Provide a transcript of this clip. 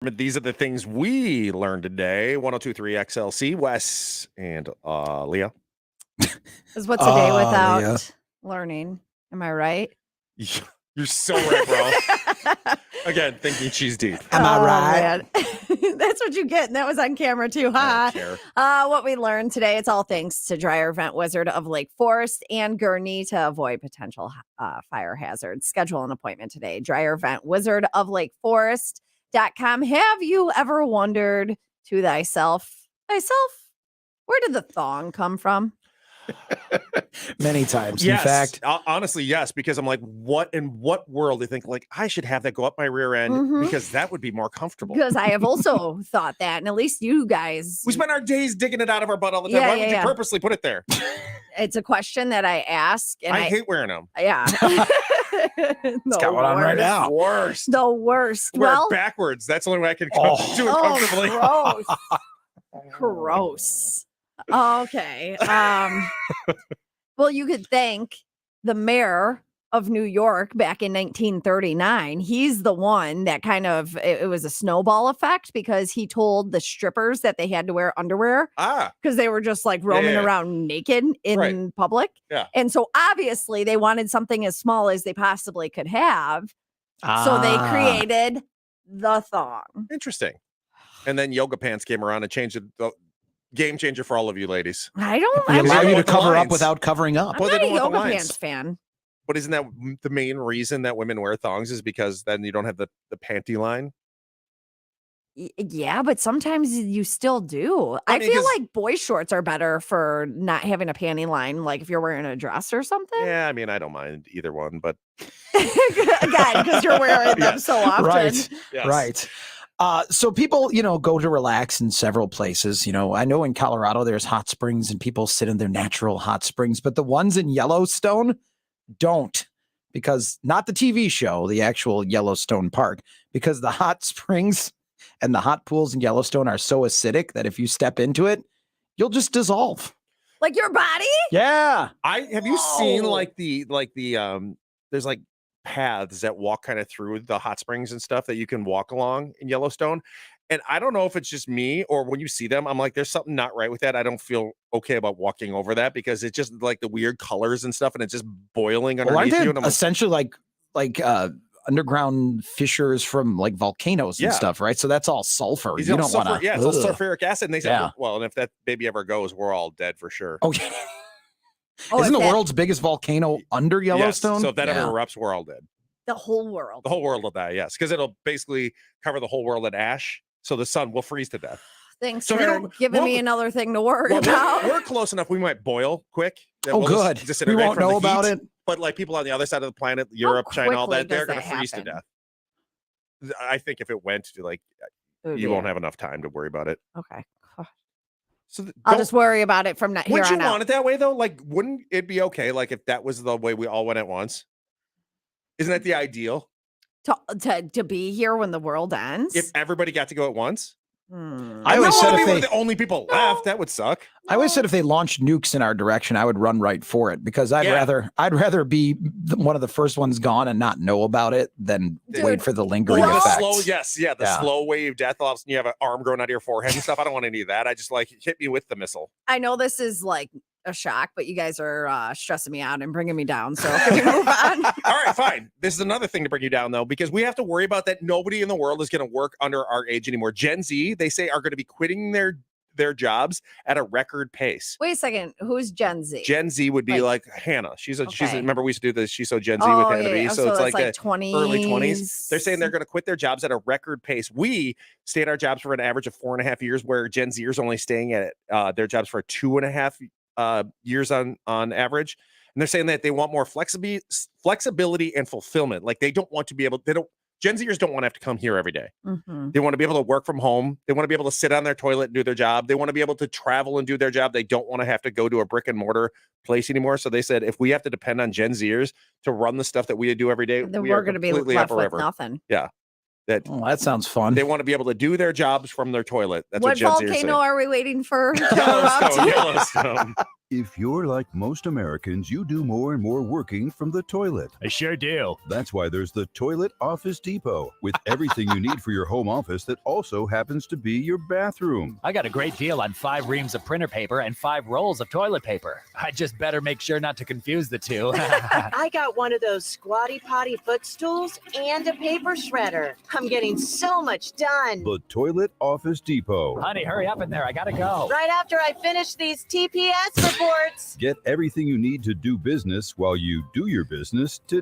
These are the things we learned today. 102.3 XLC, Wes and Leah. Because what's a day without learning? Am I right? You're so right, bro. Again, thinking she's deep. Am I right? That's what you get. And that was on camera too, huh? I don't care. What we learned today, it's all thanks to Dryer Vent Wizard of Lake Forest and Gurney to avoid potential fire hazards. Schedule an appointment today. Dryer Vent Wizard of Lake Forest.com. Have you ever wondered to thyself, where did the thong come from? Many times. Yes, in fact, honestly, yes, because I'm like, what in what world do you think like I should have that go up my rear end because that would be more comfortable? Because I have also thought that, and at least you guys, we spend our days digging it out of our butt all the time. Why would you purposely put it there? It's a question that I ask, and I hate wearing them. Yeah. It's got one on right now. Worst. The worst. Wear it backwards. That's the only way I can do it comfortably. Gross. Gross. Okay. Well, you could thank the mayor of New York back in 1939. He's the one that kind of, it was a snowball effect because he told the strippers that they had to wear underwear because they were just like roaming around naked in public. Yeah. And so obviously they wanted something as small as they possibly could have. So they created the thong. Interesting. And then yoga pants came around and changed the game changer for all of you ladies. I don't. They allow you to cover up without covering up. I'm not a yoga pants fan. But isn't that the main reason that women wear thongs is because then you don't have the panty line? Yeah, but sometimes you still do. I feel like boy shorts are better for not having a panty line, like if you're wearing a dress or something. Yeah, I mean, I don't mind either one, but again, because you're wearing them so often. Right. Yes. Right. So people, go to relax in several places. I know in Colorado, there's hot springs and people sit in their natural hot springs, but the ones in Yellowstone don't, because not the TV show, the actual Yellowstone Park, because the hot springs and the hot pools in Yellowstone are so acidic that if you step into it, you'll just dissolve. Like your body? Yeah. Have you seen like the there's like paths that walk kind of through the hot springs and stuff that you can walk along in Yellowstone. And I don't know if it's just me or when you see them, I'm like, there's something not right with that. I don't feel okay about walking over that because it's just like the weird colors and stuff and it's just boiling underneath you. And I'm essentially like underground fissures from like volcanoes and stuff, right? So that's all sulfur. You don't want to. Yeah, it's all sulfuric acid. And they said, well, and if that baby ever goes, we're all dead for sure. Oh, yeah. Isn't the world's biggest volcano under Yellowstone? Yes. So if that ever erupts, we're all dead. The whole world. The whole world will die, yes. Because it'll basically cover the whole world in ash. So the sun will freeze to death. Thanks for giving me another thing to worry about. We're close enough. We might boil quick. Good. We won't know about it. But like people on the other side of the planet, Europe, China, all that, they're going to freeze to death. I think if it went to like, you won't have enough time to worry about it. Okay. So I'll just worry about it from here on out. Would you want it that way though? Like, wouldn't it be okay? Like if that was the way we all went at once? Isn't that the ideal? To be here when the world ends? If everybody got to go at once? I always said if they the only people left, that would suck. I always said if they launched nukes in our direction, I would run right for it because I'd rather be one of the first ones gone and not know about it than wait for the lingering effects. The slow wave death. All of a sudden you have an arm growing out of your forehead and stuff. I don't want any of that. I just like hit me with the missile. I know this is like a shock, but you guys are stressing me out and bringing me down. So can we move on? All right, fine. This is another thing to bring you down though, because we have to worry about that. Nobody in the world is going to work under our age anymore. Gen Z, they say, are going to be quitting their jobs at a record pace. Wait a second. Who's Gen Z? Gen Z would be like Hannah. She's remember we used to do this. She's so Gen Z with Hannah B. So it's like 20s. Early 20s. They're saying they're going to quit their jobs at a record pace. We stay at our jobs for an average of 4.5 years, where Gen Zers only staying at their jobs for 2.5 years on average. And they're saying that they want more flexibility and fulfillment. Like they don't want to be able, Gen Zers don't want to have to come here every day. Mm-hmm. They want to be able to work from home. They want to be able to sit on their toilet and do their job. They want to be able to travel and do their job. They don't want to have to go to a brick and mortar place anymore. So they said, if we have to depend on Gen Zers to run the stuff that we do every day, then we're going to be left with nothing. Yeah. That sounds fun. They want to be able to do their jobs from their toilet. That's what Gen Zers volcano say. are we waiting for? Yellowstone. If you're like most Americans, you do more and more working from the toilet. I sure do. That's why there's the Toilet Office Depot, with everything you need for your home office that also happens to be your bathroom. I got a great deal on 5 reams of printer paper and 5 rolls of toilet paper. I just better make sure not to confuse the two. I got one of those squatty potty footstools and a paper shredder. I'm getting so much done. The Toilet Office Depot. Honey, hurry up in there. I gotta go. Right after I finish these TPS reports. Get everything you need to do business while you do your business today.